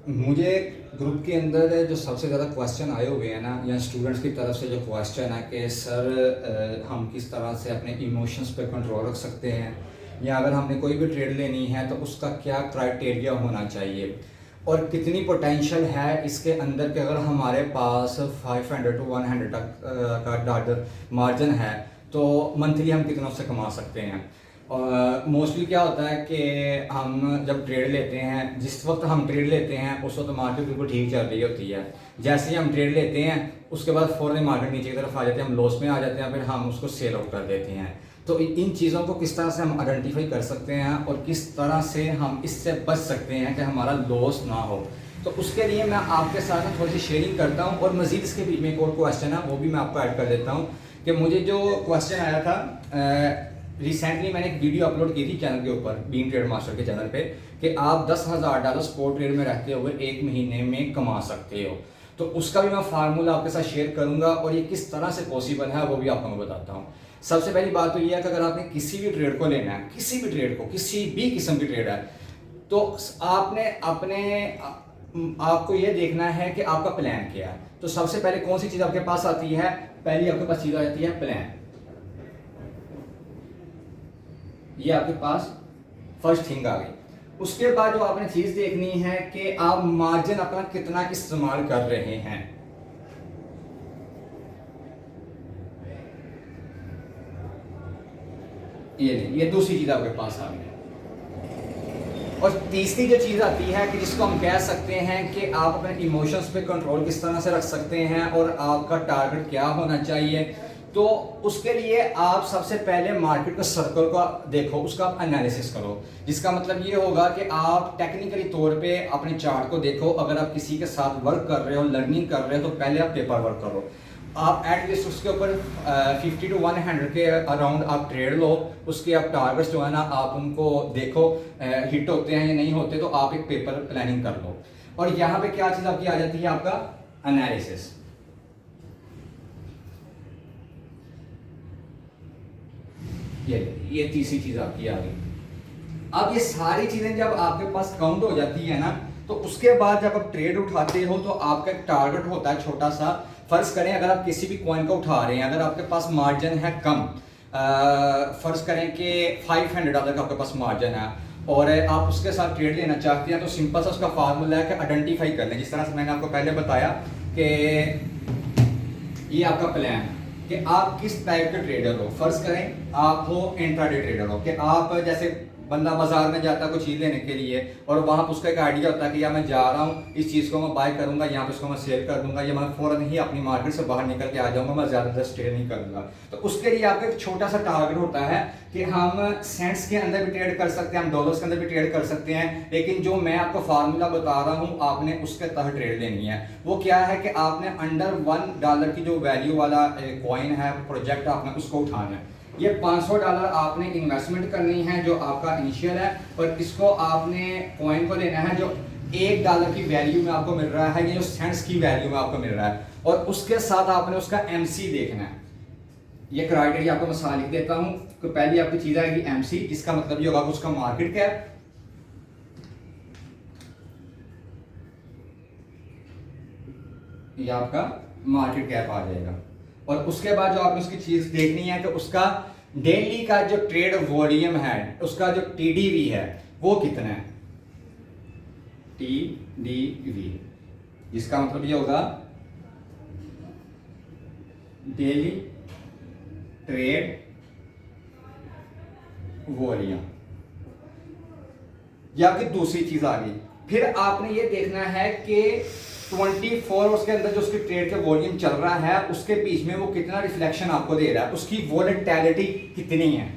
मुझे ग्रुप के अंदर जो सबसे ज़्यादा क्वेश्चन आए हुए हैं ना, या स्टूडेंट्स की तरफ से जो क्वेश्चन है कि सर हम किस तरह से अपने इमोशंस पे कंट्रोल रख सकते हैं, या अगर हमने कोई भी ट्रेड लेनी है तो उसका क्या क्राइटेरिया होना चाहिए और कितनी पोटेंशियल है इसके अंदर कि अगर हमारे पास 500 टू 100 तक का डॉलर मार्जिन है तो मंथली हम कितना उससे कमा सकते हैं। और मोस्टली क्या होता है कि हम जब ट्रेड लेते हैं, जिस वक्त हम ट्रेड लेते हैं उस वक्त मार्केट बिल्कुल ठीक चल रही होती है। जैसे ही हम ट्रेड लेते हैं उसके बाद फ़ौरन मार्केट नीचे की तरफ आ जाते हैं, हम लॉस में आ जाते हैं, फिर हम उसको सेल आउट कर देते हैं। तो इन चीज़ों को किस तरह से हम आइडेंटिफाई कर सकते हैं और किस तरह से हम इससे बच सकते हैं कि हमारा लॉस ना हो, तो उसके लिए मैं आपके साथ थोड़ी सी शेयरिंग करता हूँ। और मज़ीद इसके बीच में एक और क्वेश्चन है वो भी मैं आपको ऐड कर देता हूँ कि मुझे जो क्वेश्चन आया था, रिसेंटली मैंने एक वीडियो अपलोड की थी चैनल के ऊपर, बीन ट्रेड मास्टर के चैनल पे, कि आप $10,000 स्पॉट ट्रेड में रहते हुए एक महीने में कमा सकते हो। तो उसका भी मैं फार्मूला आपके साथ शेयर करूंगा और ये किस तरह से पॉसिबल है वो भी आपको मैं बताता हूँ। सबसे पहली बात तो ये है कि अगर आपने किसी भी ट्रेड को लेना है, किसी भी ट्रेड को, किसी भी किस्म की ट्रेड है, तो आपने आपको ये देखना है कि आपका प्लान क्या है। तो सबसे पहले कौन सी चीज़ आपके पास आती है? पहली आपके पास चीज़ आ जाती है प्लान। ये आपके पास फर्स्ट थिंग आ गई। उसके बाद जो आपने चीज देखनी है कि आप मार्जिन अपना कितना इस्तेमाल कर रहे हैं। ये नहीं, ये दूसरी चीज आपके पास आ गई। और तीसरी जो चीज आती है कि जिसको हम कह सकते हैं कि आप अपने इमोशंस पे कंट्रोल किस तरह से रख सकते हैं और आपका टारगेट क्या होना चाहिए। तो उसके लिए आप सबसे पहले मार्केट के सर्कल को देखो, उसका आप एनालिसिस करो, जिसका मतलब ये होगा कि आप टेक्निकली तौर पे अपने चार्ट को देखो। अगर आप किसी के साथ वर्क कर रहे हो, लर्निंग कर रहे हो, तो पहले आप पेपर वर्क करो। आप एटलीस्ट उसके ऊपर 50 टू 100 के अराउंड आप ट्रेड लो। उसके आप टारगेट्स जो है ना आप उनको देखो, हिट होते हैं या नहीं होते, तो आप एक पेपर प्लानिंग कर लो। और यहाँ पे क्या चीज़ आपकी आ जाती है? आपका एनालिसिस। ये तीसरी चीज़ आपकी आ गई। अब ये सारी चीज़ें जब आपके पास काउंट हो जाती है ना, तो उसके बाद जब आप ट्रेड उठाते हो तो आपका एक टारगेट होता है छोटा सा। फर्ज करें अगर आप किसी भी कॉइन को उठा रहे हैं, अगर आपके पास मार्जिन है कम, फर्ज करें कि $500 का आपके पास मार्जिन है और आप उसके साथ ट्रेड लेना चाहते हैं, तो सिंपल सा उसका फार्मूला है कि आइडेंटिफाई कर लें। जिस तरह से मैंने आपको पहले बताया कि ये आपका प्लान है कि आप किस टाइप के ट्रेडर हो। फर्ज करें आप हो इंट्राडे ट्रेडर हो, कि आप जैसे बंदा बाजार में जाता है कोई चीज़ लेने के लिए और वहाँ पर उसका एक आइडिया होता है कि यार मैं जा रहा हूँ, इस चीज़ को मैं बाय करूँगा, यहाँ पे इसको मैं सेल कर दूंगा, या मैं फ़ौरन ही अपनी मार्केट से बाहर निकल के आ जाऊँगा, मैं ज़्यादातर ट्रेड नहीं करूँगा। तो उसके लिए आपका एक छोटा सा टारगेट होता है कि हम सेंट्स के अंदर भी ट्रेड कर सकते हैं, हम डॉलर्स के अंदर भी ट्रेड कर सकते हैं। लेकिन जो मैं आपको फार्मूला बता रहा हूँ आपने उसके तहत ट्रेड लेनी है। वो क्या है कि आपने अंडर $1 की जो वैल्यू वाला कॉइन है, प्रोजेक्ट, आपने उसको उठाना है। ये $500 आपने इन्वेस्टमेंट करनी है जो आपका इनिशियल है, और इसको आपने कॉइन को लेना है जो $1 की वैल्यू में आपको मिल रहा है, ये जो सेंट्स की वैल्यू में आपको मिल रहा है, और उसके साथ आपने उसका MC देखना है। ये क्राइटेरिया आपको मैं साथ लिख देता हूं कि पहली आपकी चीज आएगी MC, जिसका मतलब ये होगा कि उसका मार्केट कैप, ये आपका मार्केट कैप आ जाएगा। और उसके बाद जो आपने उसकी चीज देखनी है कि उसका डेली का जो ट्रेड वॉल्यूम है, उसका जो TDV है वो कितना है, TDV, जिसका मतलब ये होगा डेली ट्रेड वॉल्यूम। ये आपकी दूसरी चीज आ गई। फिर आपने ये देखना है कि 24 आवर्स के अंदर जो उसके ट्रेड के वॉल्यूम चल रहा है उसके बीच में वो कितना रिफ्लेक्शन आपको दे रहा है, उसकी वॉलेटिलिटी कितनी है।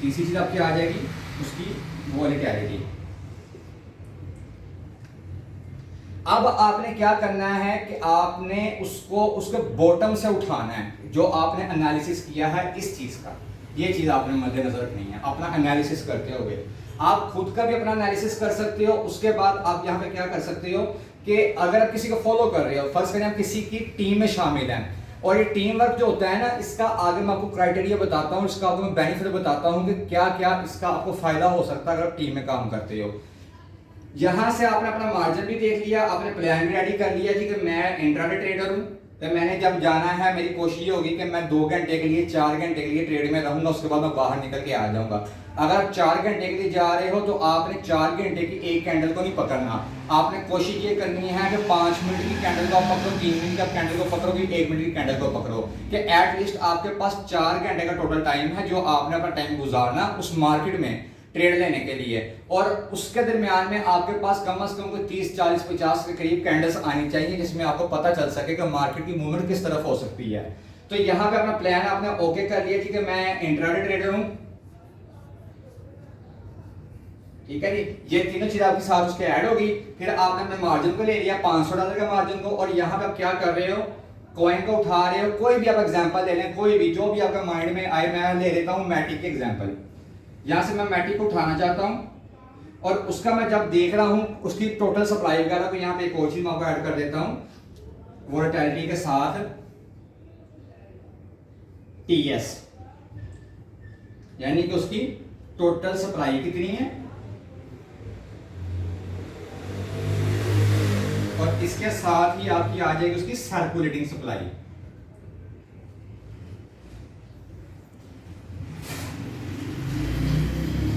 तीसरी चीज आपकी आ जाएगी उसकी वॉलेटिलिटी। अब आपने क्या करना है कि आपने उसको उसके बॉटम से उठाना है। जो आपने एनालिसिस किया है इस चीज का, ये चीज आपने मद्देनजर रखनी है अपना एनालिसिस करते हुए। आप खुद का भी अपना एनालिसिस कर सकते हो। उसके बाद आप यहाँ पे क्या कर सकते हो कि अगर आप किसी को फॉलो कर रहे हो, फर्स्ट करें आप किसी की टीम में शामिल हैं, और ये टीम वर्क जो होता है ना, इसका आगे मैं आपको क्राइटेरिया बताता हूँ, इसका आपको मैं बेनिफिट बताता हूँ कि क्या क्या इसका आपको फायदा हो सकता है अगर आप टीम में काम करते हो। यहाँ से आपने अपना मार्जिन भी देख लिया, आपने प्लान भी रेडी कर लिया जी कि मैं इंट्राडे ट्रेडर हूँ, तो मैंने जब जाना है मेरी कोशिश ये होगी कि मैं 2 घंटे के लिए 4 घंटे के लिए ट्रेड में रहूंगा, उसके बाद मैं बाहर निकल के आ जाऊंगा। अगर आप 4 घंटे के लिए जा रहे हो तो आपने 4 घंटे की एक कैंडल को नहीं पकड़ना, आपने कोशिश ये करनी है कि 5 मिनट की कैंडल को पकड़ो, 3 मिनट का कैंडल को पकड़ो, कि 1 मिनट की कैंडल को पकड़ो, कि एटलीस्ट आपके पास 4 घंटे का टोटल टाइम है जो आपने अपना टाइम गुजारना उस मार्केट में ट्रेड लेने के लिए। और उसके दरमियान में आपके पास कम से कम कोई 30, 40, 50 के करीब कैंडल्स आनी चाहिए जिसमें आपको पता चल सके कि मार्केट की मूवमेंट किस तरफ हो सकती है। तो यहाँ पे अपना प्लान आपने ओके कर लिया कि मैं इंट्राडे ट्रेडर हूं, ठीक है जी। ये तीनों चीजें आपके साथ उसके ऐड होगी। फिर आपने अपने मार्जिन को ले लिया $500 का मार्जिन को, और यहाँ पे आप क्या कर रहे हो, कॉइन को उठा रहे हो। कोई भी आप एग्जांपल ले लें, कोई भी जो भी आपका माइंड में आए। मैं ले लेता हूँ मैटिक के एग्जांपल। यहाँ से मैं मैटिक को उठाना चाहता हूँ और उसका मैं जब देख रहा हूँ उसकी टोटल सप्लाई वगैरह, तो यहाँ पे एक और चीज मैं आपको ऐड कर देता हूँ वोलेटिलिटी के साथ TS, यानी कि उसकी टोटल सप्लाई कितनी है, और इसके साथ ही आपकी आ जाएगी उसकी सर्कुलेटिंग सप्लाई।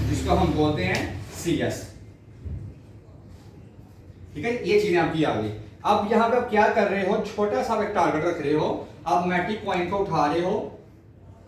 जिसको हम बोलते हैं CS, ठीक है। ये चीजें आपकी आ गई। अब यहां पे आप क्या कर रहे हो, छोटा सा एक टारगेट रख रहे हो। आप मैटिक कॉइन को उठा रहे हो,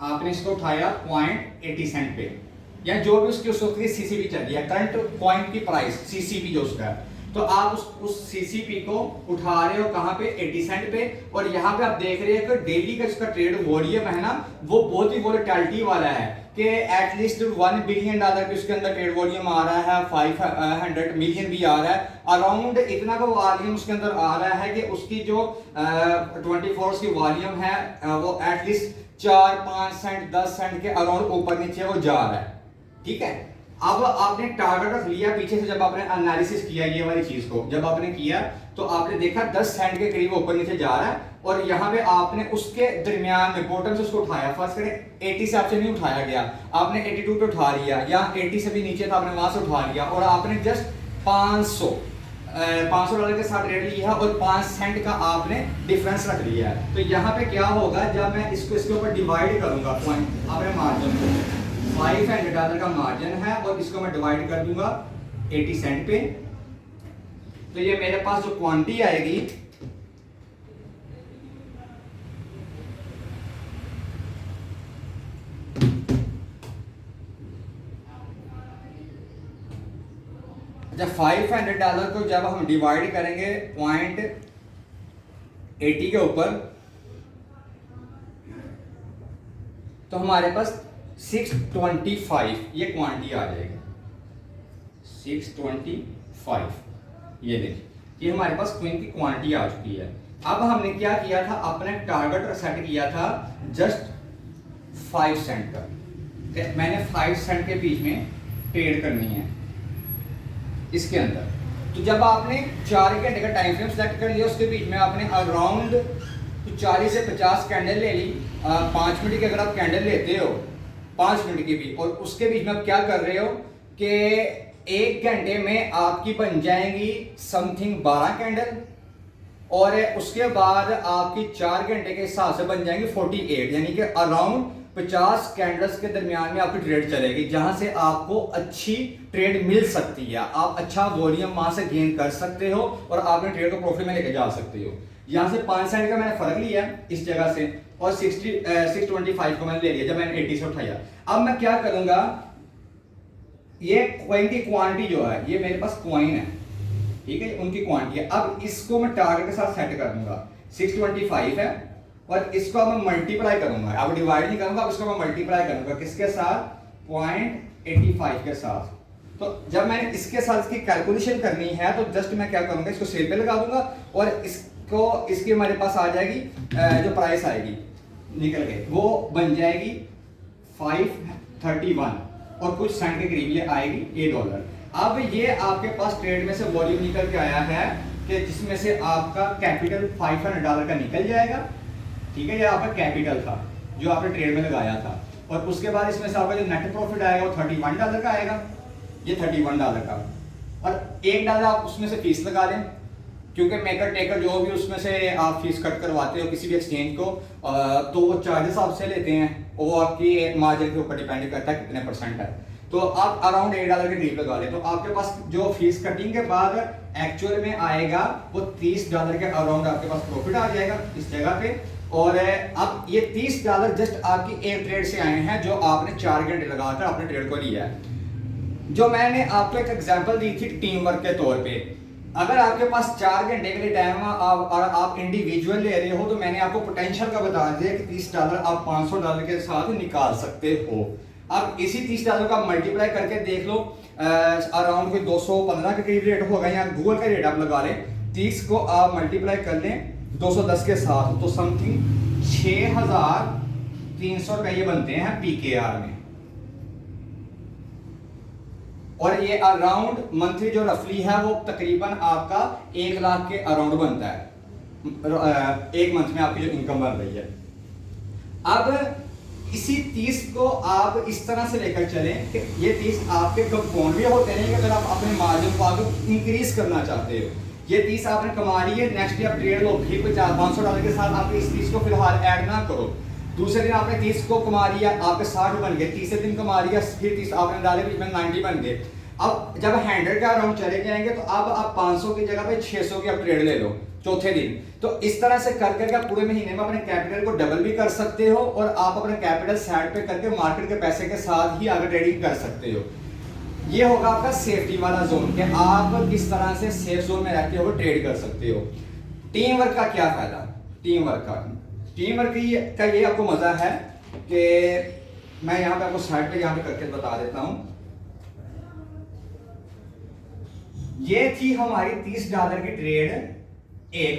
आपने इसको उठाया 0.80 सेंट पे, या जो भी उसकी उस वक्त की CCP चल रही है, करंट कॉइन की प्राइस CCP जो उसका है, तो आप उस CCP को उठा रहे हो कहां पे, 80 सेंट पे। और यहाँ पे आप देख रहे हैं कि डेली का इसका ट्रेड वॉल्यूम है ना, वो बहुत ही वोलेटिलिटी वाला है कि एटलीस्ट $1 बिलियन की उसके अंदर ट्रेड वॉल्यूम आ रहा है, 500 मिलियन भी आ रहा है, अराउंड इतना का वॉल्यूम उसके अंदर आ रहा है कि उसकी जो 24 की वॉल्यूम है वो एटलीस्ट 4, 5 सेंट, 10 सेंट के अराउंड ऊपर नीचे वो जा रहा है, ठीक है। अब आपने टारगेट रख लिया पीछे से, जब आपने एनालिसिस किया ये वाली चीज को, जब आपने किया तो आपने देखा 10 सेंट के करीब ऊपर नीचे जा रहा है, और यहाँ पे आपने उसके दरमियान में बॉटम से उसको उठाया। फर्स्ट करें 80 से आपसे नहीं उठाया गया, आपने 82 पे उठा लिया, या 80 से भी नीचे था आपने वहां से उठा लिया, और आपने जस्ट $500 के साथ रेट लिया और 5 सेंट का आपने डिफरेंस रख लिया है। तो यहाँ पे क्या होगा, जब मैं इसको इसके ऊपर डिवाइड करूंगा पॉइंट, आपने मार्जिन को $500 का मार्जिन है और इसको मैं डिवाइड कर दूंगा 80 सेंट पे, तो ये मेरे पास जो क्वांटिटी आएगी जब $500 को जब हम डिवाइड करेंगे 0.80 के ऊपर, तो हमारे पास 625 ये क्वांटिटी आ जाएगी। 625 ये देखिए, ये हमारे पास क्वीन की क्वांटिटी आ चुकी है। अब हमने क्या किया था, अपने टारगेट सेट किया था जस्ट 5 सेंट का, मैंने 5 सेंट के बीच में ट्रेड करनी है इसके अंदर। तो जब आपने 4 घंटे का टाइम फ्रेम सेलेक्ट कर लिया, उसके बीच में आपने अराउंड 40 से 50 कैंडल ले ली। 5 मिनट की अगर आप कैंडल लेते हो 5 मिनट की भी, और उसके बीच में आप क्या कर रहे हो कि 1 घंटे में आपकी बन जाएंगी समथिंग 12 कैंडल, और उसके बाद आपकी 4 घंटे के हिसाब से बन जाएंगी 48, यानी कि अराउंड 50 कैंडल्स के दरमियान में आपकी ट्रेड चलेगी, जहां से आपको अच्छी ट्रेड मिल सकती है। आप अच्छा वॉल्यूम वहां से गेन कर सकते हो और आपने ट्रेड को प्रॉफिट में लेके जा सकते हो। यहां से 5 सेंट का मैंने फर्क लिया इस जगह से, और 625 को मैंने ले लिया जब मैंने 80 से उठाया। अब मैं क्या करूंगा, ये कॉइन की क्वांटिटी जो है, ये मेरे पास कॉइन है, ठीक है, उनकी क्वांटिटी है। अब इसको मैं टारगेट के साथ सेट कर दूंगा, 625 है, और इसको अब मैं मल्टीप्लाई करूंगा, अब डिवाइड नहीं करूंगा, अब इसको मैं मल्टीप्लाई करूंगा किसके साथ, 0.85 के साथ। तो जब मैंने इसके साथ इसकी कैलकुलेशन करनी है तो जस्ट मैं क्या करूंगा, इसको सेल पे लगा दूंगा, और इसको इसके हमारे पास आ जाएगी जो प्राइस आएगी निकल के, वो बन जाएगी 531 और कुछ सेंट के करीब ये आएगी $1। अब ये आपके पास ट्रेड में से वॉल्यूम निकल के आया है कि जिसमें से आपका कैपिटल $500 का निकल जाएगा, ठीक है, ये आपका कैपिटल था जो आपने ट्रेड में लगाया था, और उसके बाद इसमें से आपका जो नेट प्रॉफिट आएगा वो $31 का आएगा, ये $31 का। और $1 आप उसमें से फीस लगा लें, क्योंकि मेकर टेकर जो भी उसमें से आप फीस कट करवाते हो किसी भी एक्सचेंज को, तो वो चार्जेस आपसे लेते हैं, वो आपकी मार्जिन के ऊपर डिपेंड करता है कितने परसेंट है। तो आप अराउंड $1 के करीब लगा लें, तो आपके पास जो फीस कटिंग के बाद एक्चुअल में आएगा वो $30 के अराउंड आपके पास प्रॉफिट आ जाएगा इस जगह पे। और अब ये $30 जस्ट आपकी एक ट्रेड से आए हैं जो आपने 4 घंटे लगाकर अपने ट्रेड को लिया है। जो मैंने आपको एक एग्जांपल दी थी टीम वर्क के तौर पे, अगर आपके पास 4 घंटे के लिए टाइम आप इंडिविजुअल ले रहे हो, तो मैंने आपको पोटेंशियल का बता दिया कि $30 आप $500 के साथ निकाल सकते हो। अब इसी $30 का मल्टीप्लाई करके देख लो, अराउंड कोई 215 के करीब रेट होगा, या गूगल का रेट आप लगा लें, 30 को आप मल्टीप्लाई कर लें 210 के साथ, तो समथिंग 6300 रुपए ये बनते हैं PKR में। और ये अराउंड मंथली जो रफली है वो तकरीबन आपका 1 लाख के अराउंड बनता है, एक मंथ में आपकी जो इनकम बन रही है। अब इसी 30 को आप इस तरह से लेकर चलें कि ये 30 आपके कंपाउंड भी होते रहेंगे अगर आप अपने मार्जिन को आगे इंक्रीज करना चाहते हो। ये 30 आपने कमा ली है, नेक्स्ट डे आप ट्रेड लो फिर $500 के साथ आप इस 30 को फिलहाल ऐड ना करो। दूसरे दिन आपने 30 को कमा लिया, आपके 60 बन गए, तीसरे दिन कमा लिया, फिर 30 आपने डाले, बीच में 90 बन गए। अब जब 100 के अराउंड चले जाएंगे तो अब आप 500 की जगह पे 600 की आप ट्रेड ले लो चौथे दिन। तो इस तरह से कर करके आप पूरे महीने में अपने कैपिटल को डबल भी कर सकते हो, और आप अपने कैपिटल साइड पे करके मार्केट के पैसे के साथ ही आगे ट्रेडिंग कर सकते हो। ये होगा आपका सेफ्टी वाला जोन, कि आप किस तरह से सेफ जोन में रहते हो ट्रेड कर सकते हो। टीम वर्क का क्या फायदा? टीम वर्क का ये आपको मजा है कि मैं यहाँ पे आपको साइड पे यहाँ पे करके बता देता हूँ। ये थी हमारी $30 की ट्रेड एक,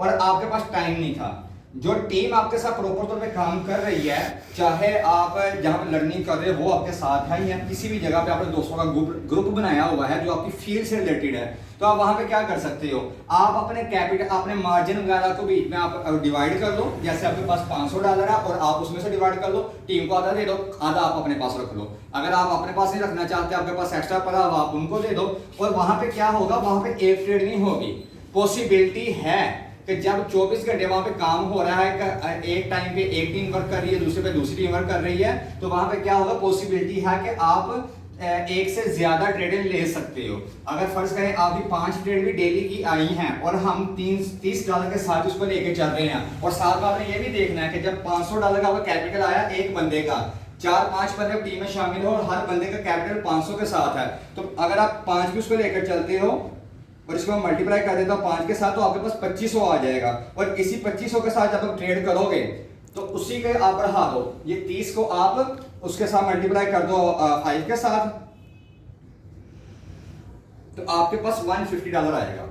और आपके पास टाइम नहीं था। जो टीम आपके साथ प्रॉपर तौर पे काम कर रही है, चाहे आप जहां पे लर्निंग कर रहे हो वो आपके साथ है, या किसी भी जगह पे आपने दोस्तों का ग्रुप बनाया हुआ है जो आपकी फील्ड से रिलेटेड है, तो आप वहां पे क्या कर सकते हो, आप अपने कैपिटल अपने मार्जिन वगैरह को बीच में आप डिवाइड कर लो। जैसे आपके पास $500 है और आप उसमें से डिवाइड कर लो, टीम को आधा दे दो, आधा आप अपने पास रख लो। अगर आप अपने पास नहीं रखना चाहते, आपके पास एक्स्ट्रा पड़ा आप उनको दे दो, और वहां पे क्या होगा, वहां पे एक ट्रेड नहीं होगी। पॉसिबिलिटी है कि जब 24 घंटे वहां पे काम हो रहा है, एक टाइम पे एक टीम वर्क कर रही है, दूसरे पे दूसरी टीम वर्क कर रही है, तो वहां पे क्या होगा, पॉसिबिलिटी है कि आप एक से ज्यादा ट्रेडें ले सकते हो। अगर फर्ज करें आपकी 5 ट्रेड भी डेली की आई हैं और हम $30 के साथ उसको लेके चल रहे हैं, और साथ में आपने ये भी देखना है कि जब $500 का आपका कैपिटल आया एक बंदे का, 4-5 बंदे टीम में शामिल हो और हर बंदे का कैपिटल 500 के साथ है, तो अगर आप 5 भी उसको लेकर चलते हो और इसको मल्टीप्लाई कर देता हूं 5 के साथ, तो आपके पास 2500 आ जाएगा। और इसी 2500 के साथ जब आप ट्रेड करोगे तो उसी के आप बढ़ा दो, ये 30 को आप उसके साथ मल्टीप्लाई कर दो 5 के साथ, तो आपके पास $150 आएगा।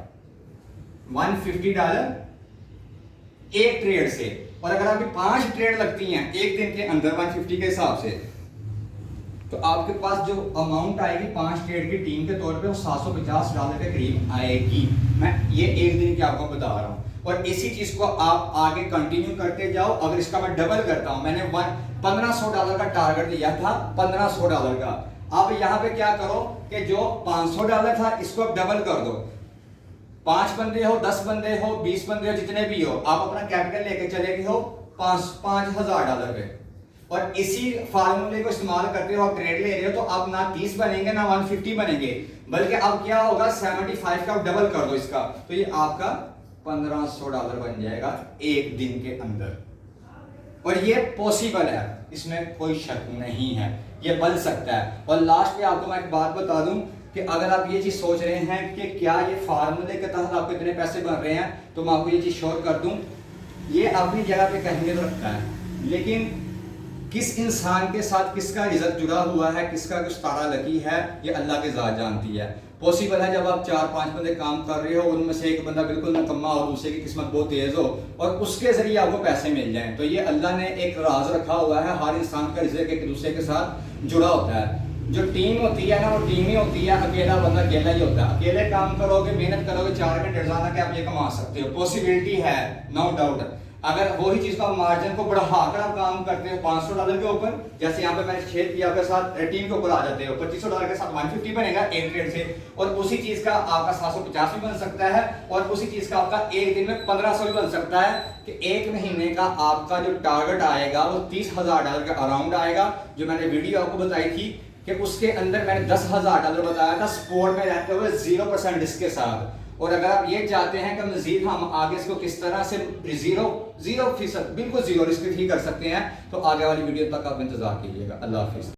$150 एक ट्रेड से। और अगर आपकी 5 ट्रेड लगती हैं एक दिन के अंदर 150 के हिसाब से, तो आपके पास जो अमाउंट आएगी 5 ट्रेड की टीम के तौर पे वो $750 के करीब आएगी। मैं ये एक दिन की आपको बता रहा हूँ, और इसी चीज को आप आगे कंटिन्यू करते जाओ। अगर इसका मैं डबल करता हूँ, मैंने $1500 का टारगेट दिया था, $1500 का। अब यहाँ पे क्या करो कि जो $500 था इसको आप डबल कर दो। 5 बंदे हो, 10 बंदे हो, 20 बंदे हो, जितने भी हो, आप अपना कैपिटल लेके चले गए हो $5000 पे, और इसी फार्मूले को इस्तेमाल करते हो आप ट्रेड ले रहे हो, तो अब ना 30 बनेंगे ना 150 बनेंगे, बल्कि अब क्या होगा 75 का डबल कर दो इसका, तो ये आपका $1500 बन जाएगा एक दिन के अंदर। और ये पॉसिबल है, इसमें कोई शक नहीं है, ये बन सकता है। और लास्ट में आपको मैं एक बात बता दूं कि अगर आप ये चीज सोच रहे हैं कि क्या ये फार्मूले के तहत आपको इतने पैसे बन रहे हैं, तो मैं आपको ये चीज श्योर कर दूं, ये अपनी जगह पे अहमियत रखता है, लेकिन किस इंसान के साथ किसका रिजल्ट जुड़ा हुआ है, किसका कुछ तारा लगी है, ये अल्लाह की ज़ात जानती है। पॉसिबल है जब आप 4-5 बंदे काम कर रहे हो, उनमें से एक बंदा बिल्कुल नकम्मा और दूसरे की किस्मत बहुत तेज हो और उसके जरिए आपको पैसे मिल जाएं, तो ये अल्लाह ने एक राज रखा हुआ है। हर इंसान का रिजल्ट एक दूसरे के साथ जुड़ा होता है। जो टीम होती है ना, वो टीम ही होती है, अकेला बंदा अकेला ही होता है। अकेले काम करोगे, मेहनत करोगे, 4 घंटे रोजाना के आप ये कमा सकते हो, पॉसिबिलिटी है, नो डाउट। अगर वही चीज को आप मार्जिन को बढ़ाकर आप काम करते हो $500 के ऊपर, जैसे यहाँ पे मैंने शेयर किया आपके साथ टीम के ऊपर आ जाते हो, $2500 के साथ 150 बनेगा एक ट्रेड से, और उसी चीज का आपका 750 भी बन सकता है, और उसी चीज का आपका एक दिन में 1500 भी बन सकता है, कि एक महीने का आपका जो टारगेट आएगा वो $30,000 के अराउंड आएगा। जो मैंने वीडियो आपको बताई थी कि उसके अंदर मैंने $10,000 बताया था स्पोर्ट में रहते हुए 0% रिस्क के साथ। और अगर आप ये चाहते हैं कि मजीद हम आगे इसको किस तरह से 0% बिल्कुल 0 रिस्क ही कर सकते हैं, तो आगे वाली वीडियो तक आप इंतजार कीजिएगा। अल्लाह हाफिज।